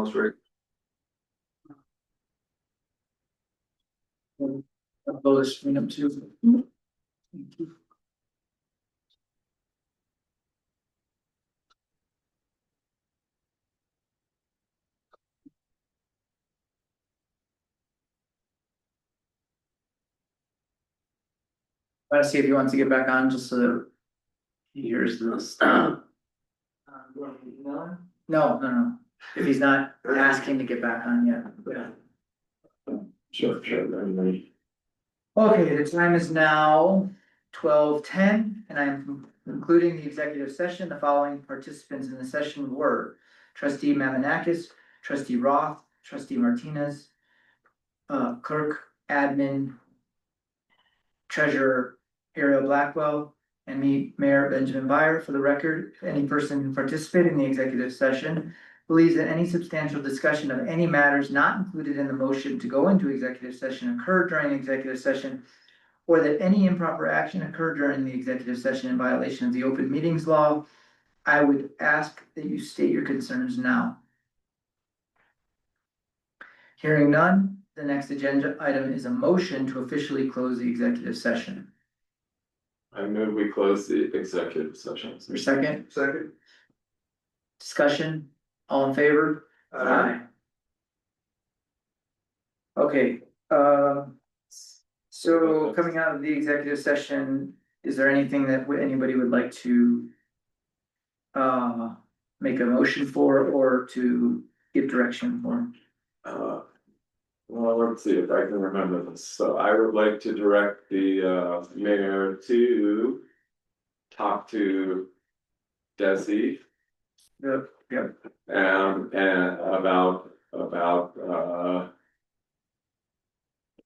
else, Rick? I'll blow the screen up too. Thank you. Try to see if he wants to get back on, just so that he hears this. No, no, no. If he's not asking to get back on yet. Yeah. Sure. Okay, the time is now 12:10, and I'm concluding the executive session. The following participants in the session were trustee Mamanakis, trustee Roth, trustee Martinez, clerk, admin, treasurer Ariel Blackwell, and me, Mayor Benjamin Byer. For the record, any person who participated in the executive session believes that any substantial discussion of any matters not included in the motion to go into executive session occurred during executive session, or that any improper action occurred during the executive session in violation of the open meetings law. I would ask that you state your concerns now. Hearing none, the next agenda item is a motion to officially close the executive session. I move we close the executive session. Is there a second? Second. Discussion, all in favor? Aye. Okay, so coming out of the executive session, is there anything that anybody would like to make a motion for or to give direction for? Well, let's see if I can remember this. So I would like to direct the mayor to talk to Desi. Yep. And about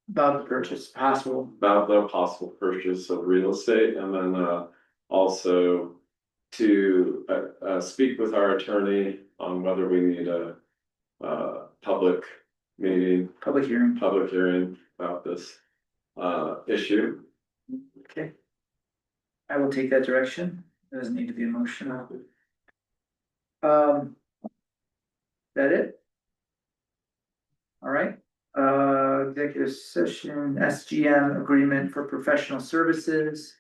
About the purchase possible. about the possible purchase of real estate, and then also to speak with our attorney on whether we need a public meeting, Public hearing. about this issue. Okay. I will take that direction. Doesn't need to be a motion. That it? All right, executive session, SGM agreement for professional services.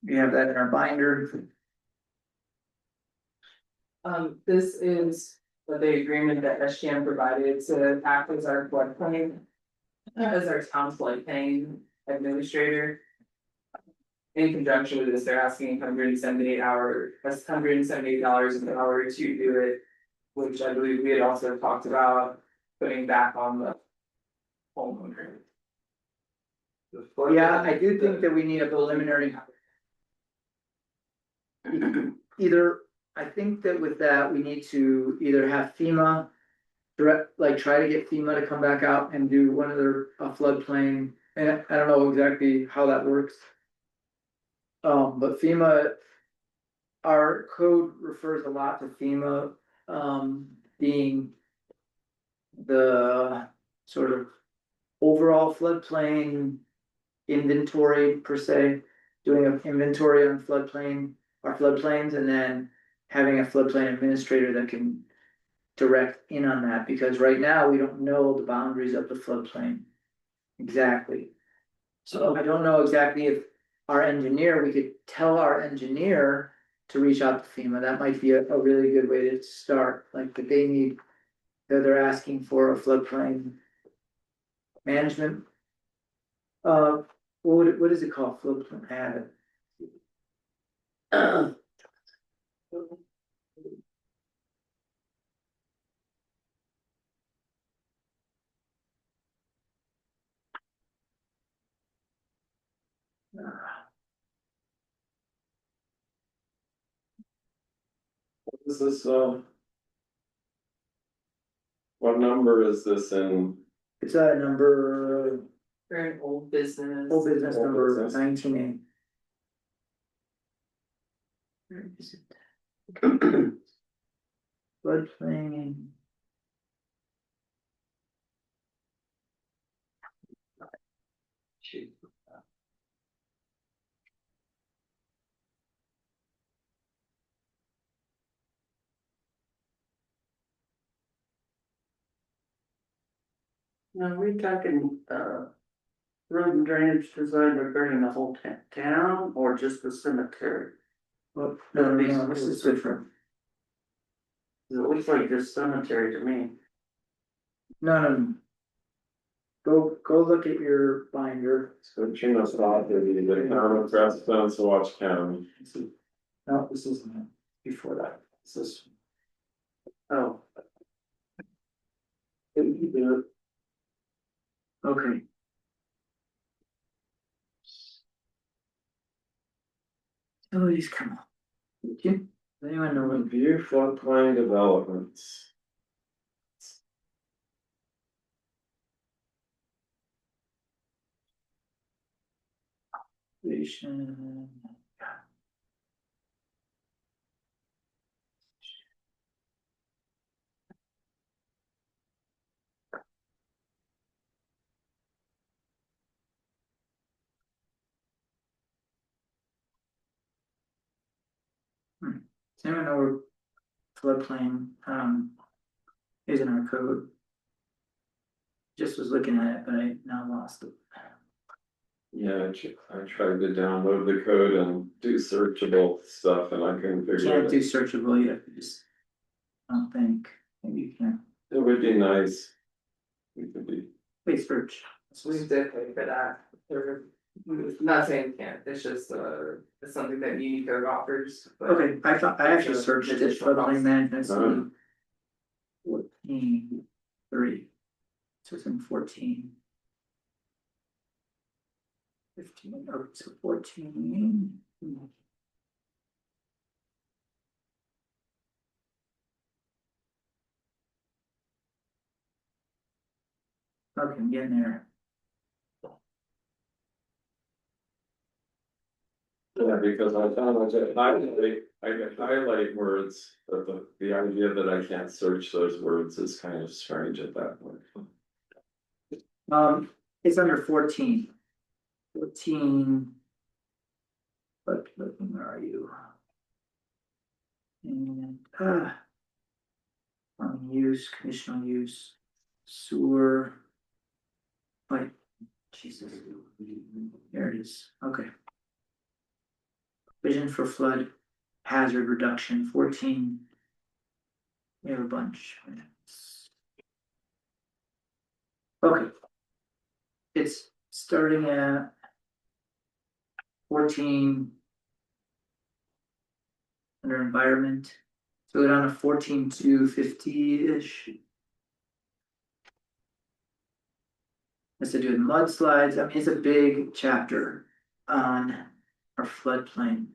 We have that in our binder. This is the agreement that SGM provided to act as our floodplain, as our town floodplain administrator. In conjunction with this, they're asking $178 an hour to do it, which I believe we had also talked about putting back on the homeowner. Yeah, I do think that we need a preliminary. I think that with that, we need to either have FEMA try to get FEMA to come back out and do one of their floodplain, and I don't know exactly how that works. But FEMA, our code refers a lot to FEMA, being the sort of overall floodplain inventory per se, doing an inventory on our floodplains, and then having a floodplain administrator that can direct in on that, because right now we don't know the boundaries of the floodplain exactly. So I don't know exactly if we could tell our engineer to reach out to FEMA. That might be a really good way to start, like that they're asking for a floodplain management. What is it called? Floodplain. What is this? What number is this in? It's a number. For an old business. Old business Old number business. 19A. Where is it? Floodplain. Now, are we talking, road and drainage design regarding the whole town or just the cemetery? Well, no, this is different. It looks like just cemetery to me. No. Go look at your binder. So Chino thought that the town of Crestone, Saguache County. No, this isn't it. Before that. This is. Oh, Okay. Utilities come on. Thank you. Does anyone know what? Review floodplain developments. Station. Does anyone know where floodplain, is in our code? Just was looking at it, but I now lost it. Yeah, I tried to download the code and do searchable stuff and I couldn't figure Can't do it out. searchable yet, just. I don't think, maybe you can, It would be nice. We could be, please search. We did pay for that, or, not saying you can't, it's just, it's something that Unicode offers. but- Okay, I actually It's a searched it, additional floodplain cost. management. Uh-huh. 14.3. So it's in 14. 15, oh, so 14. Okay, I'm getting there. yeah, because I found I could highlight words, but the idea that I can't search those words is kind of strange at that point. It's under 14. 14. But where are you? And use, conditional use, sewer. Wait, Jesus. There it is, okay. Vision for flood hazard reduction, 14. We have a bunch. Okay. It's starting at 14. Under environment, so we're down to 14,250-ish. Has to do with mudslides. I mean, it's a big chapter on our floodplain.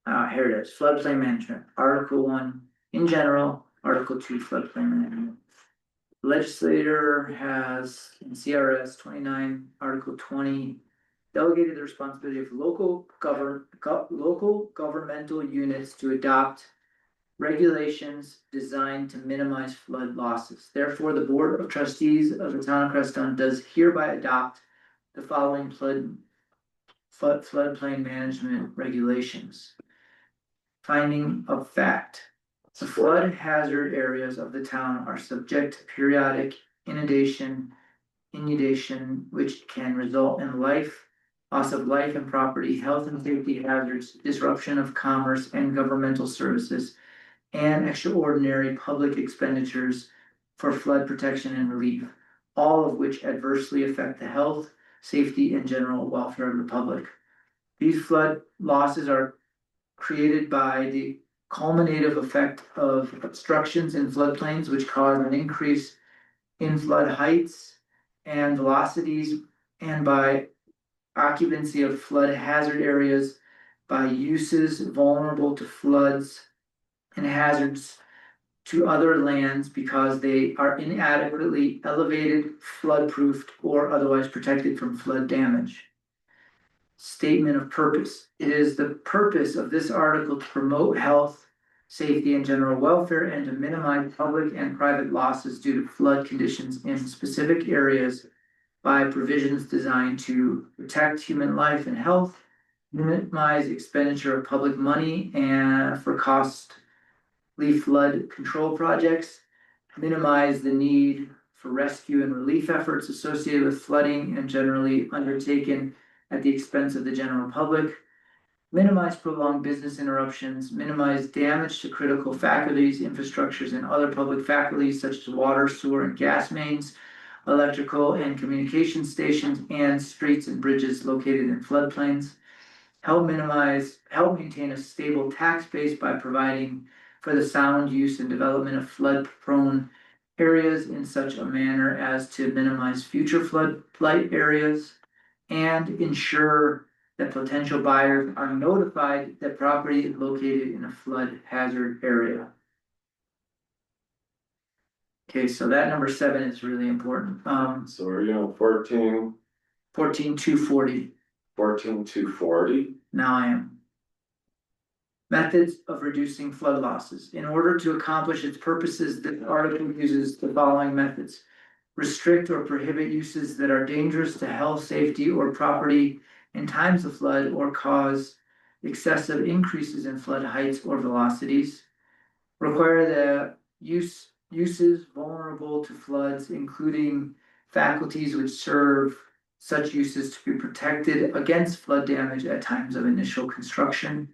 Here it is, floodplain management, Article 1 in general, Article 2 floodplain management. Legislator has in CRS 29, Article 20. Delegated the responsibility of local governmental units to adopt regulations designed to minimize flood losses. Therefore, the Board of Trustees of the Town of Crestone does hereby adopt the following floodplain management regulations. Finding of fact. The flood hazard areas of the town are subject to periodic inundation, which can result in loss of life and property, health and safety hazards, disruption of commerce and governmental services, and extraordinary public expenditures for flood protection and relief, all of which adversely affect the health, safety, and general welfare of the public. These flood losses are created by the culminative effect of obstructions in floodplains, which cause an increase in flood heights and velocities, and by occupancy of flood hazard areas by uses vulnerable to floods and hazards to other lands because they are inadequately elevated, flood-proofed, or otherwise protected from flood damage. Statement of purpose. It is the purpose of this article to promote health, safety, and general welfare and to minimize public and private losses due to flood conditions in specific areas by provisions designed to protect human life and health, minimize expenditure of public money and for costly flood control projects, minimize the need for rescue and relief efforts associated with flooding and generally undertaken at the expense of the general public. Minimize prolonged business interruptions, minimize damage to critical faculties, infrastructures, and other public faculties such as water, sewer, and gas mains, electrical and communication stations, and streets and bridges located in floodplains. Help maintain a stable tax base by providing for the sound use and development of flood-prone areas in such a manner as to minimize future flood blight areas, and ensure that potential buyers are notified that property is located in a flood hazard area. Okay, so that number 7 is really important. So we're doing 14, 14,240. 14,240. Now I am. Methods of reducing flood losses. In order to accomplish its purposes, this article uses the following methods. Restrict or prohibit uses that are dangerous to health, safety, or property in times of flood or cause excessive increases in flood heights or velocities. Require the uses vulnerable to floods, including faculties which serve such uses to be protected against flood damage at times of initial construction.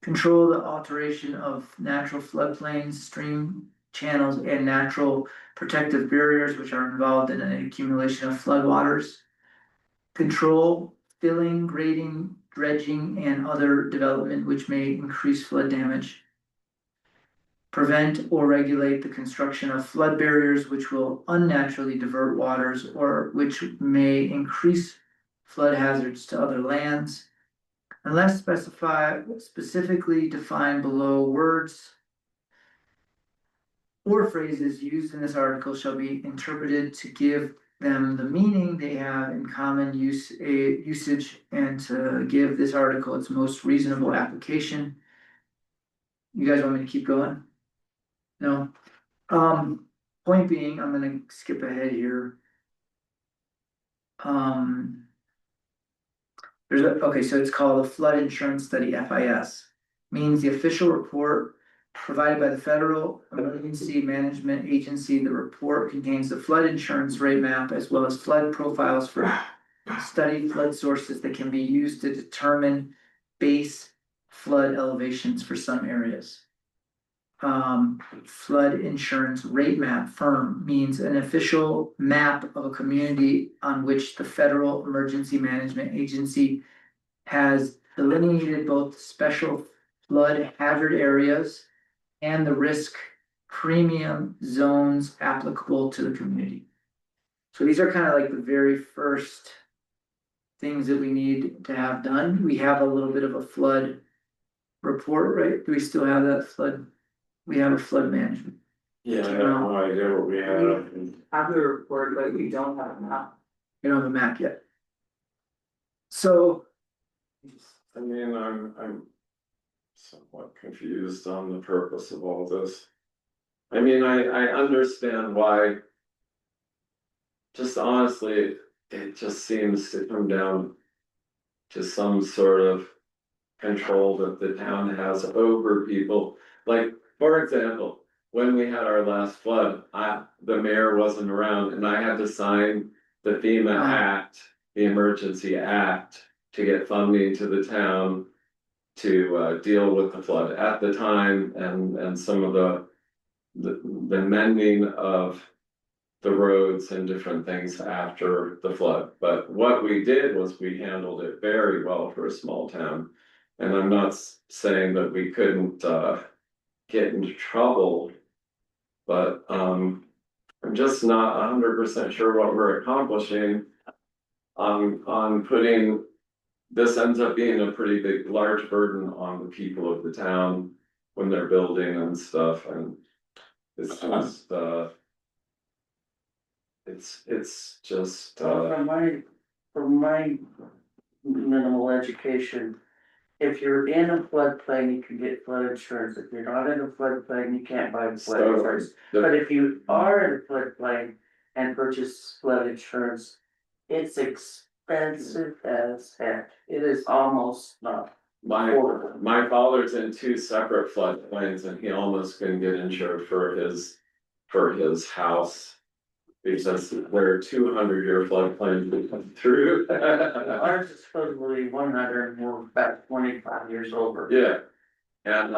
Control the alteration of natural floodplains, stream channels, and natural protective barriers which are involved in an accumulation of floodwaters. Control filling, grading, dredging, and other development which may increase flood damage. Prevent or regulate the construction of flood barriers which will unnaturally divert waters or which may increase flood hazards to other lands. Unless specifically defined below, words or phrases used in this article shall be interpreted to give them the meaning they have in common usage and to give this article its most reasonable application. You guys want me to keep going? No. Point being, I'm gonna skip ahead here. Okay, so it's called a flood insurance study, FIS. Means the official report provided by the Federal Emergency Management Agency. The report contains the flood insurance rate map as well as flood profiles for studied flood sources that can be used to determine base flood elevations for some areas. Flood insurance rate map firm means an official map of a community on which the Federal Emergency Management Agency has delineated both special flood hazard areas and the risk premium zones applicable to the community. So these are kind of like the very first things that we need to have done. We have a little bit of a flood report, right? Do we still have that flood? We have a flood management. Yeah, I have no idea what we have. Have the report, but we don't have a map. We don't have a map yet. So. I mean, I'm somewhat confused on the purpose of all this. I mean, I understand why. Just honestly, it just seems to come down to some sort of control that the town has over people. Like, for example, when we had our last flood, the mayor wasn't around and I had to sign the FEMA Act, the Emergency Act, to get funding to the town to deal with the flood at the time and some of the mending of the roads and different things after the flood. But what we did was we handled it very well for a small town. And I'm not saying that we couldn't get into trouble, but I'm just not 100% sure what we're accomplishing on putting. This ends up being a pretty big, large burden on the people of the town when they're building and stuff, and it's just it's just From my minimal education, if you're in a floodplain, you can get flood insurance. If you're not in a floodplain, you can't buy flood insurance. But if you are in a floodplain and purchase flood insurance, it's expensive as heck. It is almost not affordable. my father's in 2 separate floodplains and he almost couldn't get insured for his house. Because there are 200-year floodplains that come through. Ours is supposedly 100 and we're about 25 years over. Yeah, and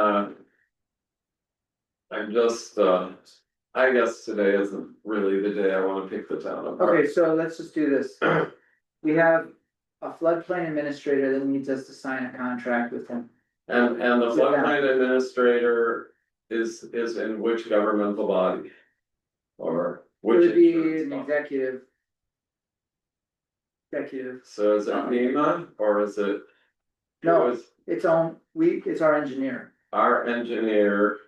I'm just, I guess today isn't really the day I wanna pick the town apart. Okay, so let's just do this. We have a floodplain administrator that needs us to sign a contract with him. And the floodplain administrator is in which governmental body? Or It which would be insurance an company? executive. Executive, So is it FEMA or is it? No. who is it's our engineer, Our engineer,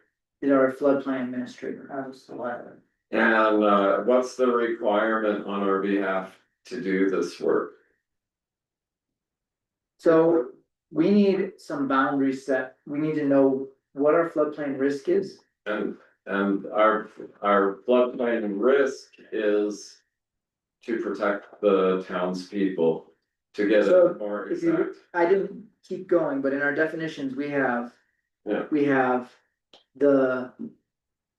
is our floodplain administrator. I was the letter. and what's the requirement on our behalf to do this work? So we need some boundaries set, we need to know what our floodplain risk is. And our floodplain risk is to protect the townspeople, to get So, it more if you- exact. I didn't keep going, but in our definitions, we have. Yeah. We have the.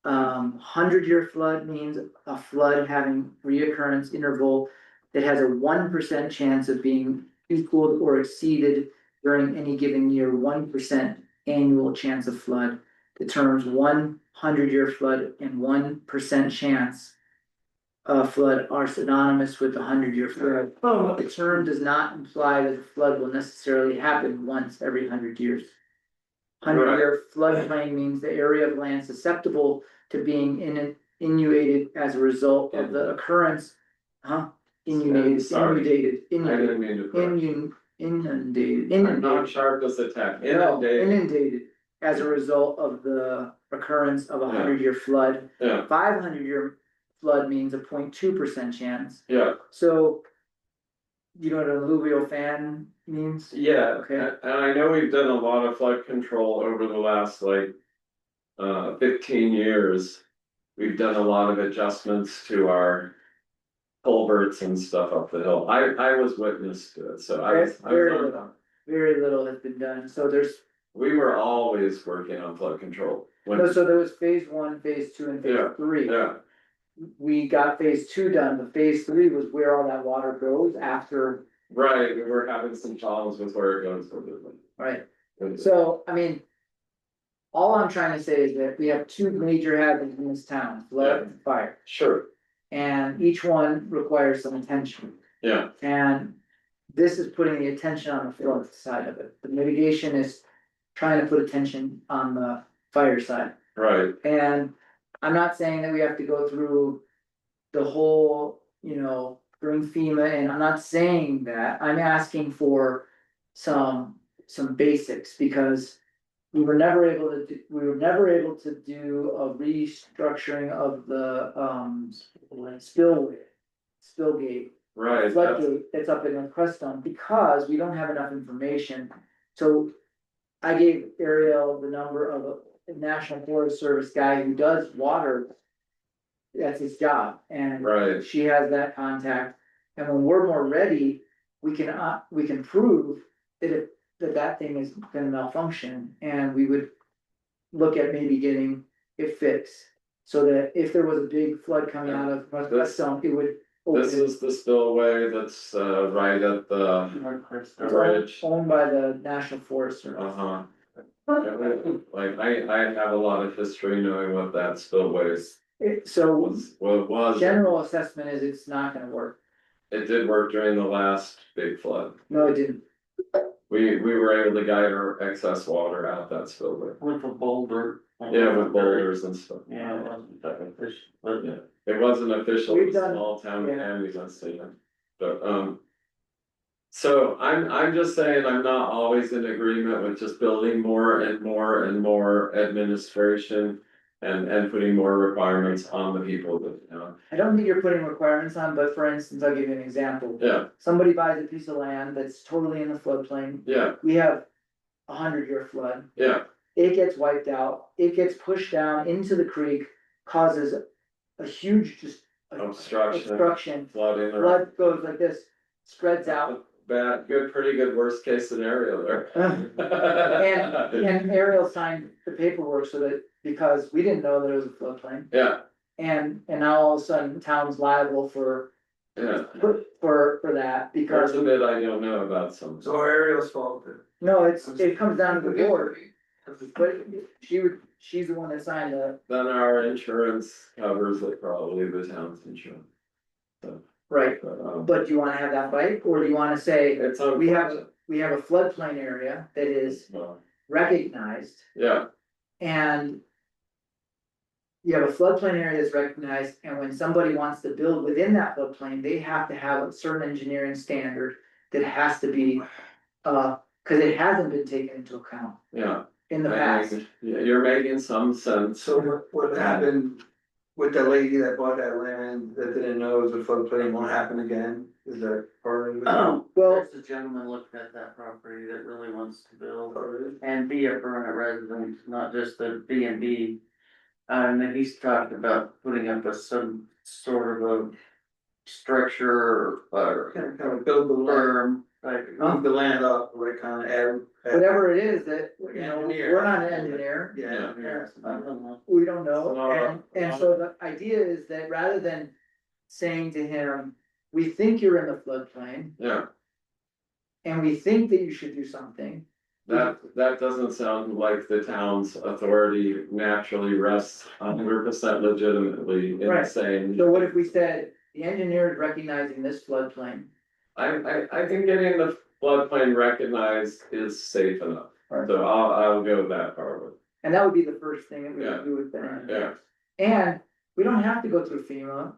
100-year flood means a flood having reoccurrence interval that has a 1% chance of being equaled or exceeded during any given year, 1% annual chance of flood. The terms 100-year flood and 1% chance of flood are synonymous with the 100-year flood. The term does not imply that the flood will necessarily happen once every 100 years. 100-year floodplain means the area of land susceptible to being inundated as a result of the occurrence. Inundated, Sorry. inundated, I inundated, didn't mean to correct. inundated, I'm not inundated. sharp as a tack, No, inundated, inundated as a result of the occurrence of a Yeah. 100-year flood. yeah, 500-year flood means a 0.2% chance, yeah, so. You know what an alluvial fan means? yeah, Okay. and I know we've done a lot of flood control over the last 15 years. We've done a lot of adjustments to our culverts and stuff up the hill, I was witness to it, so I was Very on- little. Very little has been done, so there's, We were always working on flood control. no, so there was phase 1, phase 2, and phase Yeah. 3. Yeah, We got phase 2 done, but phase 3 was where all that water goes after, right, we were having some problems with where it goes over right? the. So, I mean. All I'm trying to say is that we have 2 major hazards in this town, flood and fire, Sure, and each one requires some attention. yeah, And this is putting the attention on the flood side of it, the mitigation is trying to put attention on the fire side. right, And I'm not saying that we have to go through the whole, bring FEMA in, I'm not saying that, I'm asking for some basics, because we were never able to do a restructuring of the, spillgate. right, that's, Floodgate that's up in Crestone, because we don't have enough information. So I gave Ariel the number of a National Forest Service guy who does water. That's his job, and right, she has that contact, and when we're more ready, we can prove that thing is gonna malfunction, and we would. Look at maybe getting it fixed, so that if there was a big flood coming out of Crestone, it would. this is the spillway that's right at the It's bridge. owned by the National Forest Service. Uh-huh. Like, I have a lot of history knowing what that spillway So was. general assessment is it's not gonna work. It did work during the last big flood. No, it didn't. We were able to guide our excess water out that spillway. With a boulder. Yeah, with boulders and stuff. Yeah, it wasn't that efficient, but Yeah, it wasn't official, it We've was a done- small town yeah. ambulance station, but, so I'm just saying I'm not always in agreement with just building more and more and more administration. And putting more requirements on the people that, I don't think you're putting requirements on, but for instance, I'll give you an example. yeah, Somebody buys a piece of land that's totally in the floodplain, yeah, we have a 100-year flood. yeah, It gets wiped out, it gets pushed down into the creek, causes a huge obstruction. flooding or. Flood goes like this, spreads out. Pretty good worst case scenario there. And Ariel signed the paperwork so that, because we didn't know there was a floodplain. Yeah, And now all of a sudden, the town's liable for, Yeah, for that, because, there's a bit I don't know about some. So Ariel's fault. no, it comes down to the board. But she's the one that signed the, Then our insurance covers it, probably the town's insurance. right, But, but do you wanna have that fight, or do you wanna say, it's we unfortunate. have a floodplain area that is Well, recognized, yeah, and you have a floodplain area that's recognized, and when somebody wants to build within that floodplain, they have to have a certain engineering standard that has to be, cause it hasn't been taken into account yeah. in the I past. mean, yeah, you're making some sense. So what happened with the lady that bought that land that didn't know the floodplain won't happen again? Is that part of it? Well, There's a gentleman looking at that property that really wants to build Part of it? and be a permanent resident, not just a B and B. And then he's talked about putting up some sort of a structure or Kind of build the land, firm, like, move the land up, like kind of add. whatever it is that, you know, Engineer. we're not an engineer, Yeah. I don't know. we don't know, So, and so the idea is that rather than saying to him, we think you're in the floodplain, Yeah, and we think that you should do something. that doesn't sound like the town's authority naturally rests 100% legitimately in Right. saying. So what if we said, the engineer is recognizing this floodplain? I think getting the floodplain recognized is safe enough, Right. so I'll go that far with. And that would be the first thing that we Yeah. would do with the Yeah, And we don't have to go through FEMA.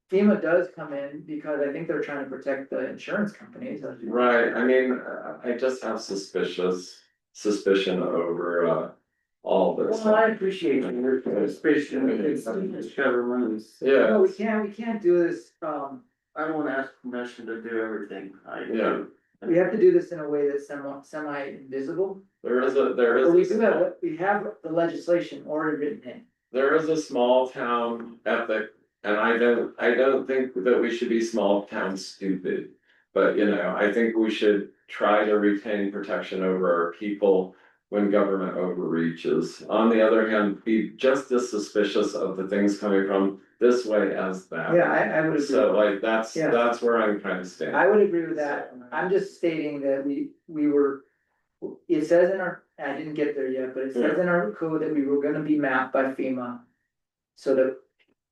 FEMA does come in because I think they're trying to protect the insurance companies. right, I mean, I just have suspicion over, all this. Well, I appreciate your suspicion, it's government. No, we Yeah, can't do this, I don't wanna ask permission to do everything I Yeah. do. we have to do this in a way that's semi-invisible. there is But we do a, have, we have the legislation already written in. there is a small town ethic, and I don't think that we should be small town stupid. But, you know, I think we should try to retain protection over our people when government overreaches. On the other hand, be just as suspicious of the things coming from this way as that. Yeah, I would agree. So like, that's Yeah. where I'm kind of standing. I would agree with that. I'm just stating that we were, it says in our, I didn't get there yet, but it says in our code that we were gonna be mapped by FEMA. So that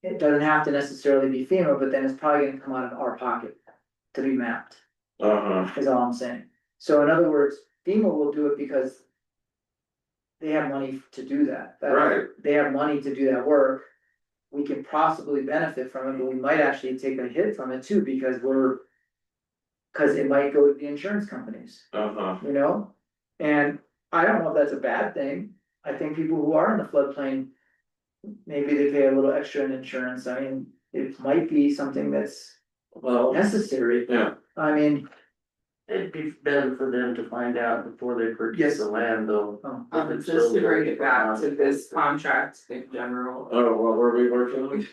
it doesn't have to necessarily be FEMA, but then it's probably gonna come out of our pocket to be mapped, is all I'm saying. So in other words, FEMA will do it because they have money to do that. Right. They have money to do that work. We can possibly benefit from it, but we might actually take a hit from it too, because cause it might go to the insurance companies, you know? And I don't know if that's a bad thing. I think people who are in the floodplain, maybe they pay a little extra in insurance. I mean, it might be something that's Well, necessary. yeah, I mean, It'd be better for them to find out before they Yes. purchase the land though. Just to bring it back to this contract in general. oh, what were we working on?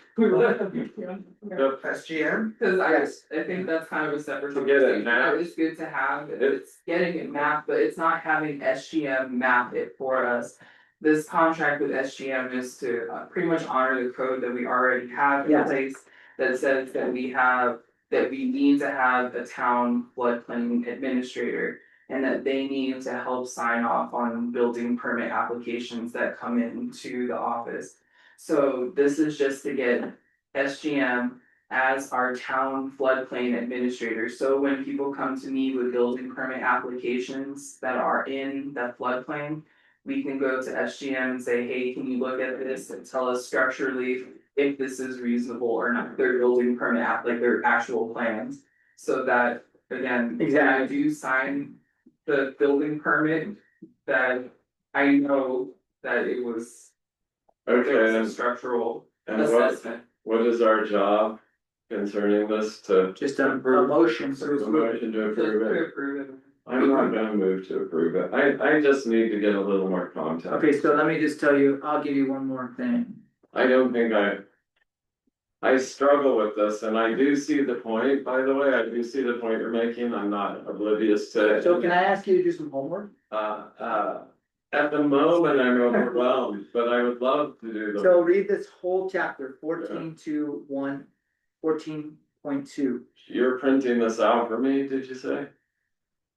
SGM? Cause Yes. I think that's kind of a separate. To get it conversation. mapped. It's good to have, It- it's getting it mapped, but it's not having SGM map it for us. This contract with SGM is to pretty much honor the code that we already have in Yes. place. That says that we need to have a town floodplain administrator. And that they need to help sign off on building permit applications that come into the office. So this is just to get SGM as our town floodplain administrator. So when people come to me with building permit applications that are in the floodplain, we can go to SGM and say, hey, can you look at this and tell us structurally if this is reasonable or not, their building permit like their actual plans. So that, again, when I do sign the building permit, that I know that it was Okay, a and structural what, assessment. what is our job concerning this to? just a motion. A motion to To approve it? approve it. I'm not gonna move to approve it, I just need to get a little more context. Okay, so let me just tell you, I'll give you one more thing. I don't think I struggle with this, and I do see the point, by the way, I do see the point you're making, I'm not oblivious to it. So can I ask you to do some homework? At the moment, I'm overwhelmed, but I would love to do So the, read this whole chapter, 14.2.1, 14.2. you're printing this out for me, did you say?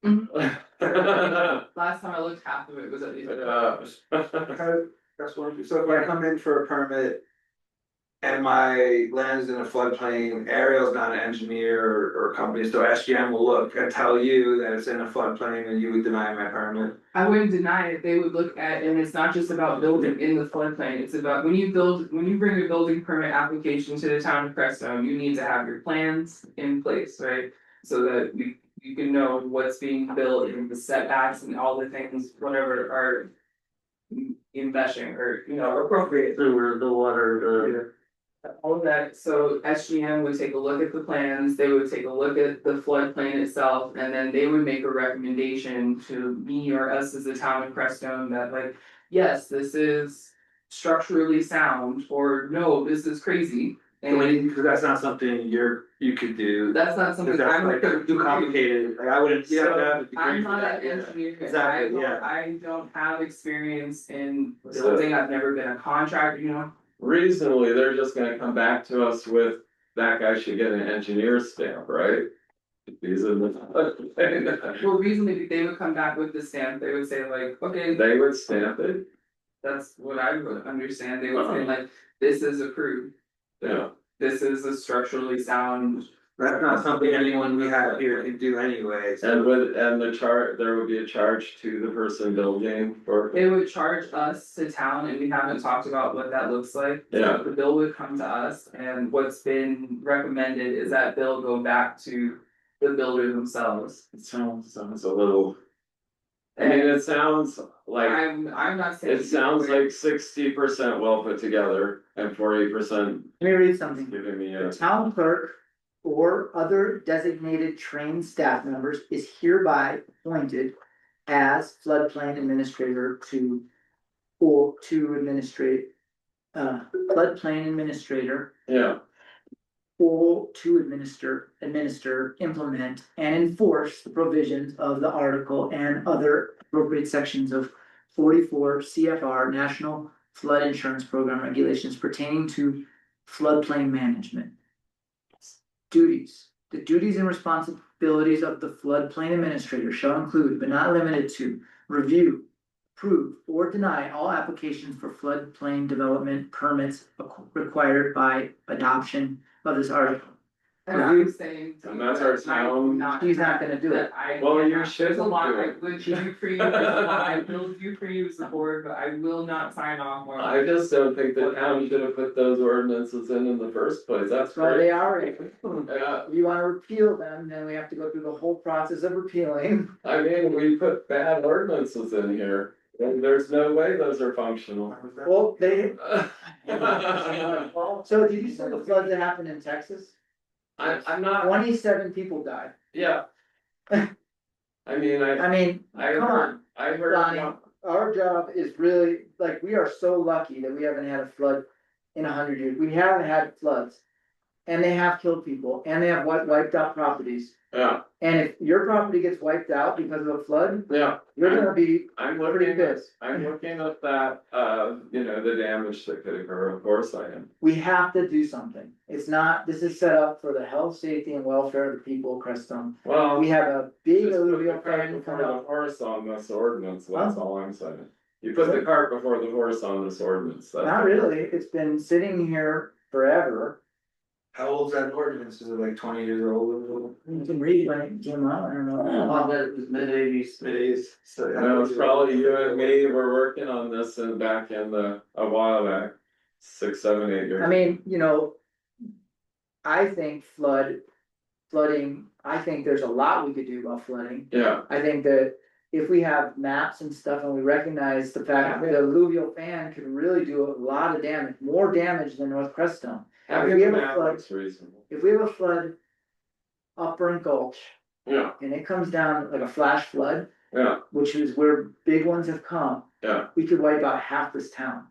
Last time I looked, half of it was at least. That's one, so if I come in for a permit. And my land is in a floodplain, Ariel's not an engineer or company, so SGM will look and tell you that it's in a floodplain and you would deny my permit. I wouldn't deny it, they would look at, and it's not just about building in the floodplain, it's about when you bring a building permit application to the town of Crestone, you need to have your plans in place, right? So that you can know what's being built and the setbacks and all the things, whatever are meshing or, appropriate. Sewer, the water, All of that, so SGM would take a look at the plans, they would take a look at the floodplain itself, and then they would make a recommendation to me or us as a town of Crestone that like, yes, this is structurally sound, or no, this is crazy. And Cause that's not something you could do. that's not something Cause that's I'm. like too complicated, like I wouldn't, yeah, So, that would be great I'm for not that, an yeah. engineer, Exactly, yeah. I don't have experience in So- building, I've never been a contractor. Reasonably, they're just gonna come back to us with, that guy should get an engineer stamp, right? These are the. Well, reasonably, they would come back with the stamp, they would say like, okay, They would stamp it, that's what I would understand, they would say Uh-huh. like, this is approved, yeah, this is a structurally sound. That's not something anyone we have here can do anyway, so. and there would be a charge to the person building for. They would charge us to town and we haven't talked about what that looks like. So Yeah. the bill would come to us and what's been recommended is that bill go back to the builder themselves. It sounds a little. I mean, it sounds like, I'm not saying. it sounds like 60% well put together and 40% Let me read something. giving me The a. town clerk or other designated trained staff members is hereby appointed as floodplain administrator or to administrate. Floodplain administrator Yeah, or to administer, implement, and enforce the provisions of the article and other appropriate sections of 44 CFR National Flood Insurance Program regulations pertaining to floodplain management. Duties. The duties and responsibilities of the floodplain administrator shall include, but not limited to, review, approve, or deny all applications for floodplain development permits required by adoption of this article. And I'm saying. And that's our town. He's not gonna do it. Well, you There's shouldn't a lot do I it. would do for you, there's a lot I will do for you as a board, but I will not sign off on. I just don't think the town should have put those ordinances in the first place, that's Well, great. they are, if Yeah, you wanna repeal them, then we have to go through the whole process of repealing. I mean, we put bad ordinances in here, and there's no way those are functional. Well, so did you see the floods that happened in Texas? I'm not, 27 people died. yeah. I mean, I mean, I come on, heard. Donnie, our job is really, like, we are so lucky that we haven't had a flood in 100 years. We haven't had floods. And they have killed people, and they have wiped out properties. Yeah, And if your property gets wiped out because of a flood, yeah, you're gonna be I'm pretty looking at, pissed. I'm looking at that, the damage that could occur, of course I am. We have to do something. It's not, this is set up for the health, safety, and welfare of the people of Crestone. Well. We have a big Just put the alluvial cart fan before coming the up. horse on this ordinance, that's all I'm saying. You put the cart before the horse on this ordinance, that's. Not really, it's been sitting here forever. How old's that ordinance, is it like 20 years old? You can read when it came out, I don't I know. bet it was mid-80s. It is, so. No, it's probably you and me were working on this and back in a while back, 6, 7, 8 years. I mean, I think flooding, I think there's a lot we could do about flooding. Yeah, I think that if we have maps and stuff and we recognize the fact that the alluvial fan could really do a lot of damage, more damage than North Crestone. having we a have a map flood- looks reasonable. If we have a flood up Burnt Gulch Yeah, and it comes down like a flash flood, yeah, which is where big ones have come, yeah. we could wipe out half this town.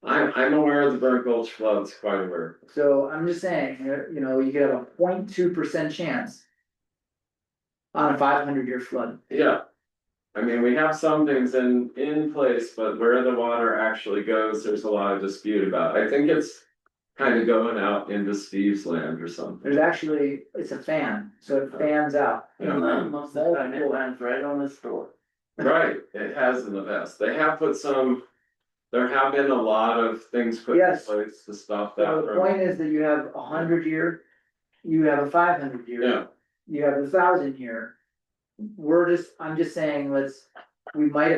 I'm aware of the Burnt Gulch floods, quite aware. So I'm just saying, you could have a 0.2% chance on a 500-year flood. Yeah, I mean, we have some things in place, but where the water actually goes, there's a lot of dispute about. I think it's kind of going out into Steve's land or something. There's actually, it's a fan, so it fans out. Yeah. Most of the time it lands right on the store. Right, it has in the past. They have put some, there have been a lot of things put in Yes. place to stop that So the from. point is that you have 100 year, you have a 500 year. Yeah, You have 1,000 year. I'm just saying, we might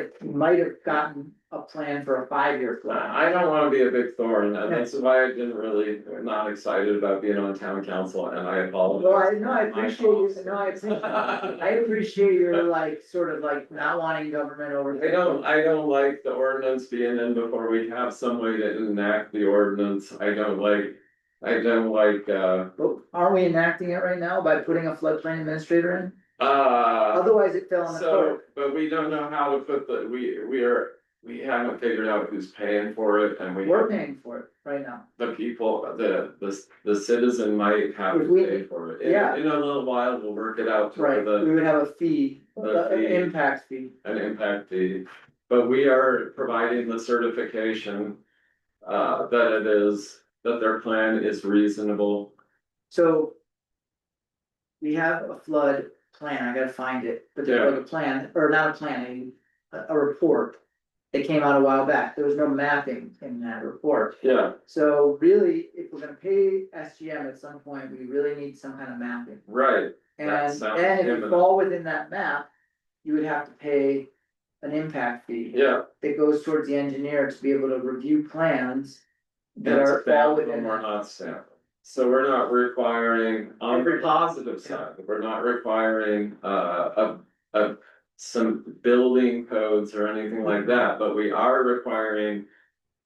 have gotten a plan for a 5 year flood. I don't wanna be a big thorn, and that's why I didn't really, not excited about being on town council, and I apologize. Well, I My appreciate you, fault. I appreciate your like, sort of like not wanting government over. I don't like the ordinance being in before we have some way to enact the ordinance, I don't like, But aren't we enacting it right now by putting a floodplain administrator in? Otherwise it fell in the So, court. but we don't know how to put we haven't figured out who's paying for it, and We're paying for it right now. the people, the citizen might have If to we- pay for it. yeah. In a little while, we'll work it out to Right, we would have a fee, The an fee. impact fee. an impact fee. But we are providing the certification, that their plan is reasonable. So. We have a flood plan, I gotta find it, but there's like a plan, or not a plan, a report. That came out a while back, there was no mapping in that report. Yeah, So really, if we're gonna pay SGM at some point, we really need some kind of mapping. right, And That sounds if you imminent. fall within that map, you would have to pay an impact fee. yeah. That goes towards the engineer to be able to review plans. That And are fall stamp within them or that. not stamp. So we're not requiring, on the Every- positive side, we're not requiring, some building codes or anything like that, but we are requiring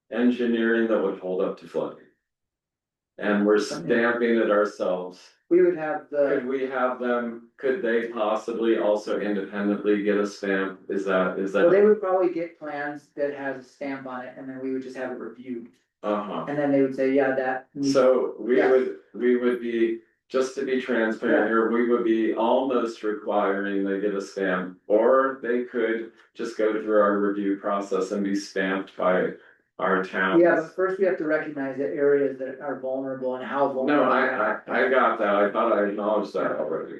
engineering that would hold up to flooding. And we're stamping it ourselves. We would have Could the, we have them, could they possibly also independently get a stamp? Is that? well, they would probably get plans that has a stamp on it, and then we would just have it reviewed. Uh-huh. And then they would say, yeah, that. So we Yeah. would be, just to be transparent here, we would be almost requiring they get a stamp. Or they could just go through our review process and be stamped by our towns. Yeah, but first we have to recognize the areas that are vulnerable and how vulnerable. No, they are. I got that, I thought I acknowledged that already,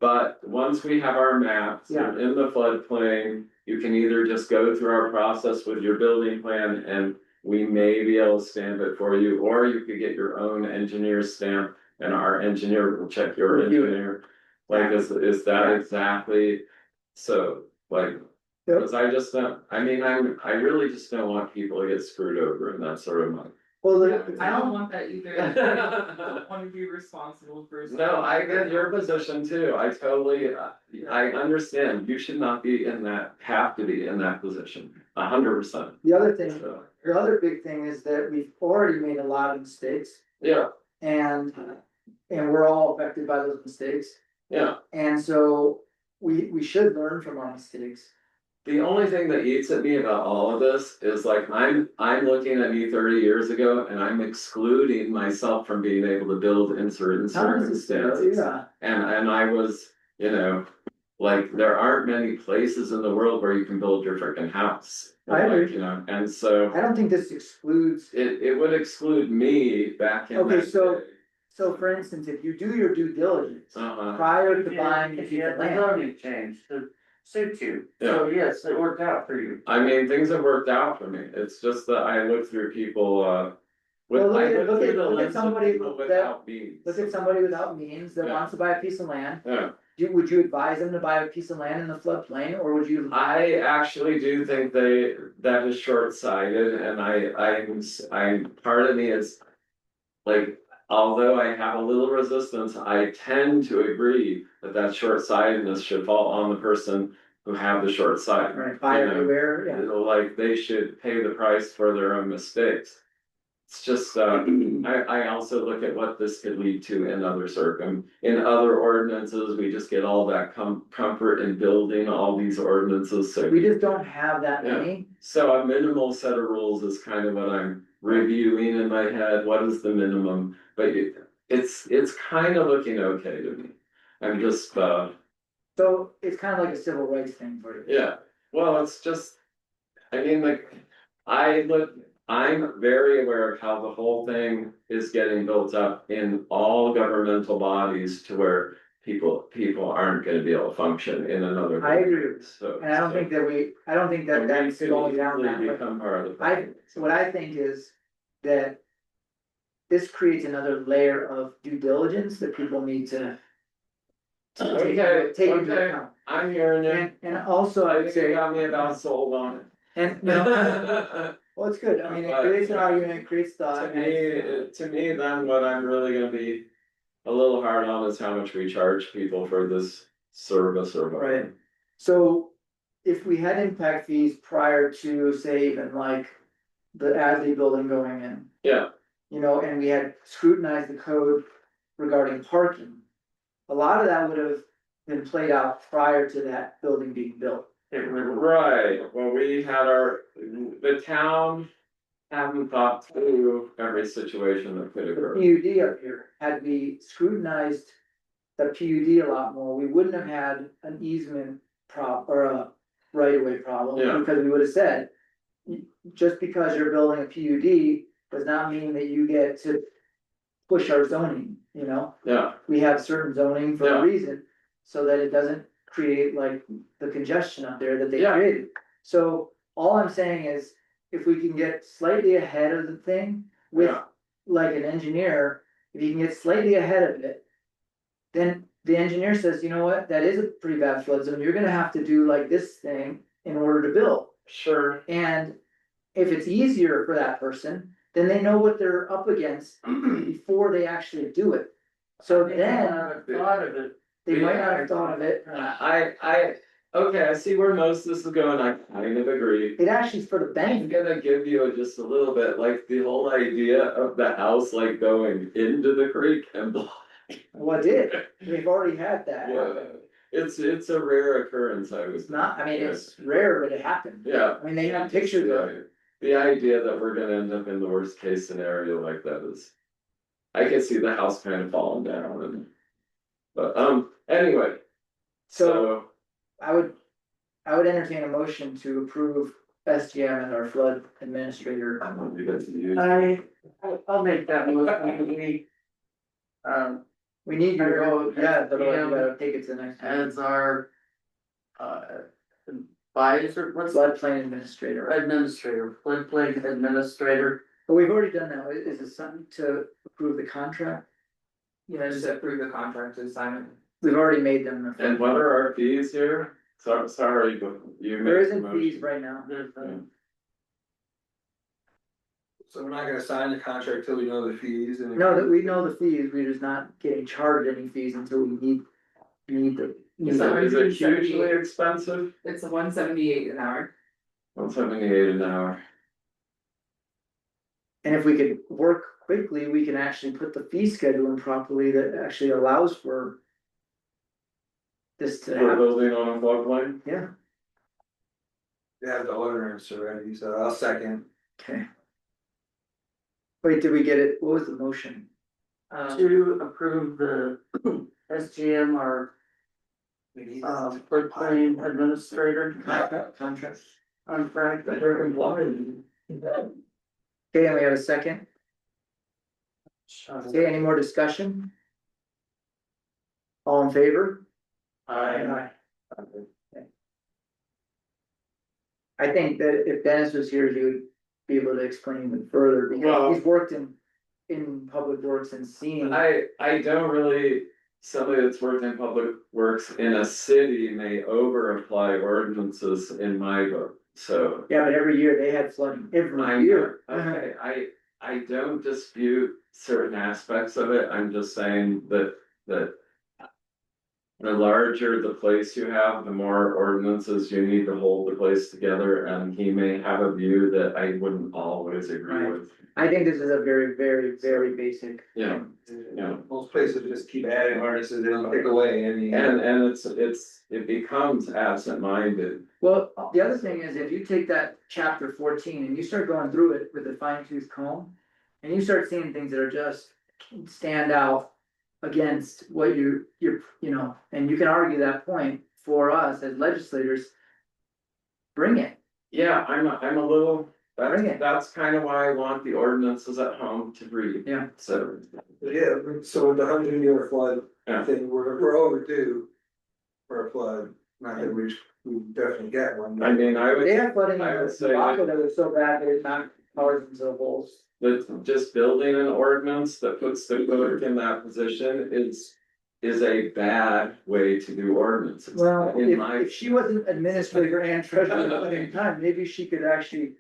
but once we have our maps Yeah. in the floodplain, you can either just go through our process with your building plan and we may be able to stamp it for you, or you could get your own engineer stamp and our engineer will check your Review it. engineer. Like, is that Yeah. exactly, so, like, Yep. cause I just don't, I mean, I really just don't want people to get screwed over in that sort of money. Well, I don't want that either, I don't wanna be responsible for. No, I get your position too, I totally, I understand, you should not be in that, have to be in that position, 100%. the other thing, So, the other big thing is that we've already made a lot of mistakes, yeah, and we're all affected by those mistakes. yeah, And so we should learn from our mistakes. the only thing that eats at me about all of this is like, I'm looking at me 30 years ago and I'm excluding myself from being able to build in certain circumstances. Yeah, And I was, like, there aren't many places in the world where you can build your freaking house. I agree. Like, and so I don't think this excludes, it would exclude me back in Okay, that so- day. so for instance, if you do your due diligence Uh-huh, prior to buying the If piece you of have the land. zoning change to suit you, so yes, it worked out for you. I mean, things have worked out for me, it's just that I look through people, Well, I look look at- through the look at lens of somebody people that- without means. Look at somebody without means that Yeah. wants to buy a piece of land, Yeah, would you advise them to buy a piece of land in the floodplain, or would you? I actually do think that is short-sighted, and I'm, part of me is. Like, although I have a little resistance, I tend to agree that short-sightedness should fall on the person who have the short sight. Right, buy You know, everywhere, yeah. Like, they should pay the price for their own mistakes. It's just, I also look at what this could lead to in in other ordinances, we just get all that comfort in building all these ordinances, so. We just don't have that many. So a minimal set of rules is kind of what I'm reviewing in my head, what is the minimum, but it's kind of looking okay to me. I'm just, So it's kind of like a civil rights thing for you. Yeah, well, it's just, I mean, like, I'm very aware of how the whole thing is getting built up in all governmental bodies to where people aren't gonna be able to function in another. I agree with you. So. And I don't think that we that's could going down easily that way. become part of the I, problem. so what I think is that this creates another layer of due diligence that people need to take into Okay. account. I'm hearing you. And also I I would think you say, got me about sold on it. and, you know, well, it's good, I mean, it creates an argument, it creates thought. To me, then what I'm really gonna be a little hard on is how much we charge people for this service or whatever. Right. So if we had impact fees prior to, say, even like the Adley building going in, Yeah, you know, and we had scrutinized the code regarding parking. A lot of that would have been played out prior to that building being built. It would, right, well, the town haven't thought through every situation that could The occur. PUD up here, had we scrutinized the PUD a lot more, we wouldn't have had an easement or a right of way problem. Yeah. Because we would have said, just because you're building a PUD does not mean that you get to push our zoning, you know? Yeah, We have certain zoning for Yeah. a reason, so that it doesn't create like the congestion up there that they Yeah. created. So all I'm saying is, if we can get slightly ahead of the thing with, Yeah. like an engineer, if you can get slightly ahead of it. Then the engineer says, you know what, that is a pretty bad flood zone, you're gonna have to do like this thing in order to build. sure, And if it's easier for that person, then they know what they're up against before they actually do it. So they might then, not have thought of it. they might not have thought of it, okay, I see where most of this is going, I kind of agree. it actually is for the I'm benefit. gonna give you just a little bit, like the whole idea of the house like going into the creek and. What did, we've already had that Yeah, happen. it's a rare occurrence, I was. It's not, I mean, it's rare, but it happened. Yeah. I mean, they have pictures of it. The idea that we're gonna end up in the worst case scenario like that is. I can see the house kind of falling down and. But, anyway, So so, I would entertain a motion to approve SGM as our flood administrator. I want you guys to use. I'll make that motion, We need you to go, yeah, otherwise Yeah. you gotta take it to the next. meeting. as our, advisor, what's that? Floodplain administrator, Administrator, floodplain administrator. but we've already done that, is it something to approve the contract? Yeah, just approve the contract to sign it. We've already made them. And what are our fees here? Sorry, but you. There made the isn't motion. fees right now, There's, So we're not gonna sign the contract till we know the fees and. no, that we know the fees, we're just not getting charged any fees until we need the. So is it hugely expensive? It's a 178 an hour. 178 an hour. And if we could work quickly, we can actually put the fee schedule in properly that actually allows for. This to For happen, building on a floodplain? yeah, They have the ordinance already, so I'll second. okay. Wait, did we get it, what was the motion? to approve the SGM or, floodplain administrator Contract. contract. Okay, and we have a second, okay, any more discussion? All in favor? Aye. I think that if Dennis was here, he would be able to explain even further, Well- because he's worked in public works and seen. I don't really, somebody that's worked in public works in a city may over apply ordinances in my book, so. Yeah, but every year they had flooding, I every year. Okay, I don't dispute certain aspects of it, I'm just saying that. The larger the place you have, the more ordinances you need to hold the place together, and he may have a view that I wouldn't always agree Right. with. I think this is a very, very, very basic. Yeah, yeah. Most places just keep adding ordinances, they don't take away any. And it becomes absent-minded. Well, the other thing is, if you take that chapter 14 and you start going through it with a fine tooth comb. And you start seeing things that are just stand out against what you're, you know, and you can argue that point. for us as legislators. Bring it, Yeah, I'm a little, Bring it. that's kind of why I want the ordinances at home to read. Yeah. So, Yeah, so with the 100-year flood yeah, thing, we're overdue for a flood, not that we definitely get one. I mean, I they would, have flooding in I would say Morocco that- that was so bad that it knocked cars into holes. that just building an ordinance that puts the clerk in that position is a bad way to do ordinances. Well, In my, if she wasn't administrator and treasurer at the same time, maybe she could actually.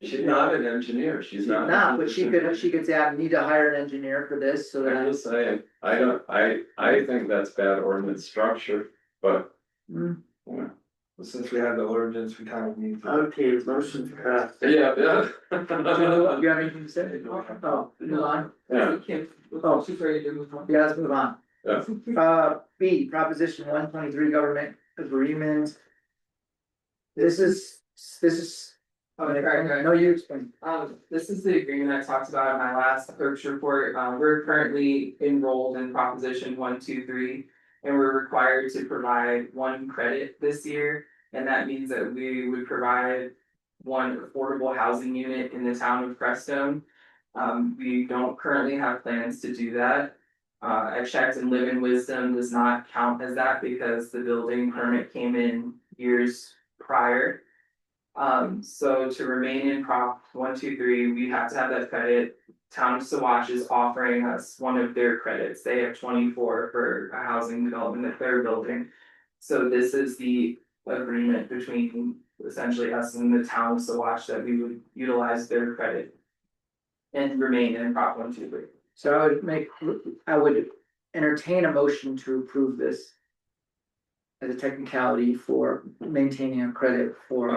she's not an engineer, she's She's not. not, but she could say, I need to hire an engineer for this, so that. I'm just saying, I think that's bad ordinance structure, but. Hmm. Yeah, Since we have the ordinance, we kind of need to. Okay, motion passed. yeah. Do you have anything to say? Oh, move on. Yeah. Oh. She's ready to move on. Yeah, let's move on. Yeah. B, Proposition 123, government agreement. This is. Oh, right. No, you explain. This is the agreement I talked about in my last clerk's report. We're currently enrolled in Proposition 123. And we're required to provide one credit this year, and that means that we would provide one affordable housing unit in the town of Crestone. We don't currently have plans to do that. I checked and Live in Wisdom does not count as that because the building permit came in years prior. So to remain in Prop 123, we have to have that credit. Town of Saguache is offering us one of their credits. They have 24 for a housing development that they're building. So this is the agreement between essentially us and the town of Saguache that we would utilize their credit. And remain in Prop 123. So I would entertain a motion to approve this. As a technicality for maintaining a credit for.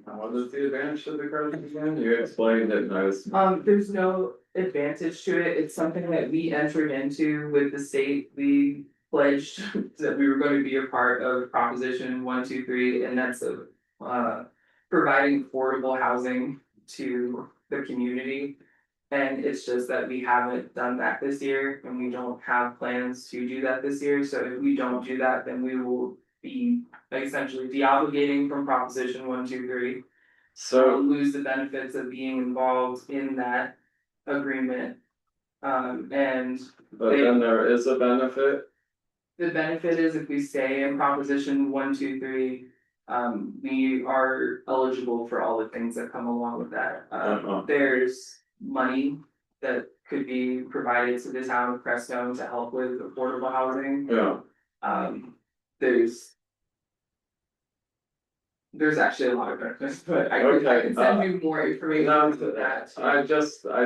What is the advantage of the credit again? You explained it and I was. There's no advantage to it. It's something that we entered into with the state. We pledged that we were going to be a part of Proposition 123, and that's providing affordable housing to the community. And it's just that we haven't done that this year, and we don't have plans to do that this year. So if we don't do that, then we will be essentially de-obligating from Proposition 123. So, Lose the benefits of being involved in that agreement. And but then there is a benefit, the benefit is if we stay in Proposition 123, we are eligible for all the things that come along with that. There's money that could be provided to the town of Crestone to help with affordable housing. yeah, There's actually a lot of benefits, but I Okay, can send you more information no, on that. too. I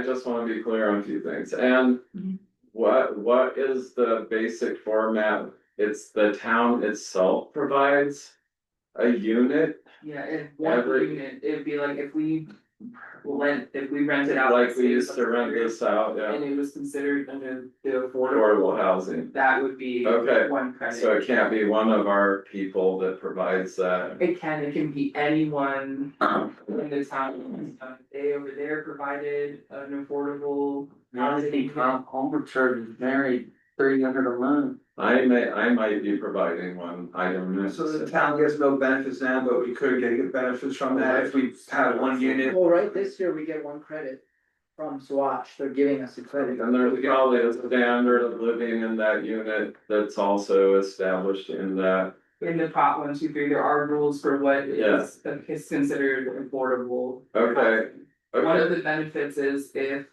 just wanna be clear on a few things, and. Mhm. What is the basic format? It's the town itself provides a unit, Yeah, and one Every- unit, it'd be like if we rent it out. like we used to rent this out, yeah, And it was considered under the affordable, affordable housing. that would be Okay, one credit. So it can't be one of our people that provides that. It can be anyone in the town, they over there provided an affordable housing. Honestly, Tom Homer charges Mary $300 a month. I might be providing one, I don't know. So the town gets no benefits now, but we could get benefits from that if we had one unit. Well, right, this year we get one credit from Swatch, they're giving us a credit. And there's probably a standard of living in that unit that's also established in that. In the Prop 123, there are rules for what is considered affordable. Okay, One of okay, the benefits is if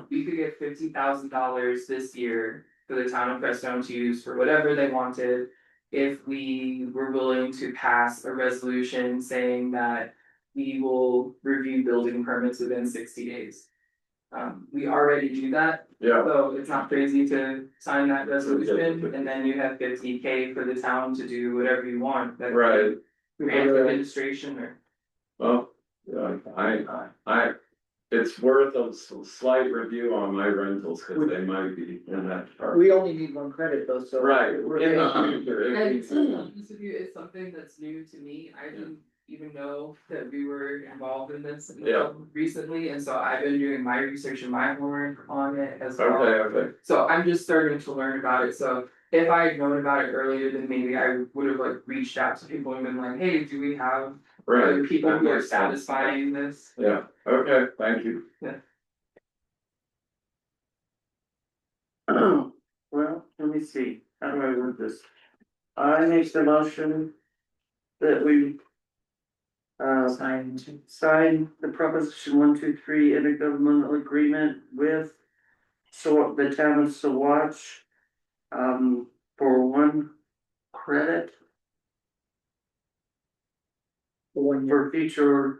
we could get $50,000 this year for the town of Crestone to use for whatever they wanted. If we were willing to pass a resolution saying that we will review building permits within 60 days. We already do that, yeah, so it's not crazy to sign that resolution, and then you have 50K for the town to do whatever you want. That right, grant administration or. well, yeah, it's worth a slight review on my rentals, cause they might be in that part. We only need one credit though, so. Right, We're in the getting- future, if And we- to be honest with you, it's something that's new to me, I didn't even know that we were involved in this until recently, and so I've been doing my research and my homework on it as well. okay, So I'm just starting to learn about it, so if I had known about it earlier, then maybe I would have like reached out to people and been like, hey, do we have other Right. people that who are makes sense. satisfying this? Yeah, okay, thank you. Well, let me see, how do I word this? I make the motion that we sign the proposition 123 intergovernmental agreement with the town of Saguache for one credit for future.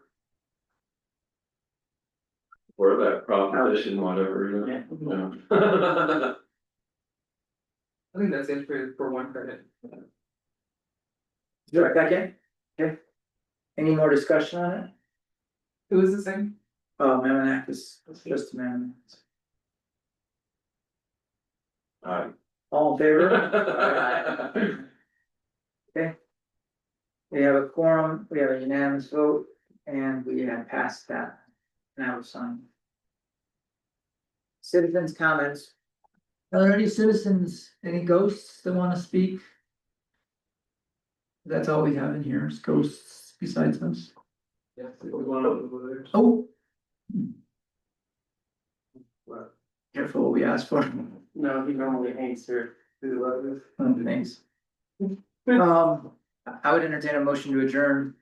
Or that proposition, whatever, you know. Yeah. I think that's it for one credit. Is there a second? Okay. Any more discussion on it? Who is this thing? Oh, Memonakis, it's just a man. All in favor? Okay. We have a quorum, we have a unanimous vote, and we have passed that. Now we're signed. Citizens' comments. Are there any citizens, any ghosts that wanna speak? That's all we have in here, is ghosts besides us. Yes, one over there. Oh. What? Careful what we ask for. No, he normally answered. Do the letters? Thanks. I would entertain a motion to adjourn.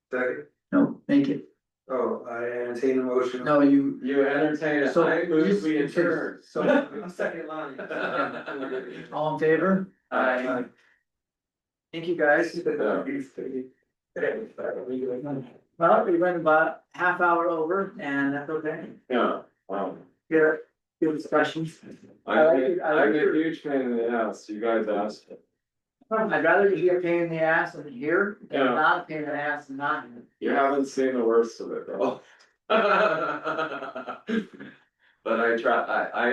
Second, No, make it. oh, I entertain a motion. No, you. You entertain it, So, I move just- we adjourn. So, Second line. all in favor? Aye. Thank you, guys. Yeah. Well, we went about half hour over and that's okay. Yeah, wow. Good, good discussions. I like get, it, I I like get your- huge pain in the ass, you guys asked it. I'd rather you be a pain in the ass than here, than Yeah. not a pain in the ass and not here. You haven't seen the worst of it, though. But I try, I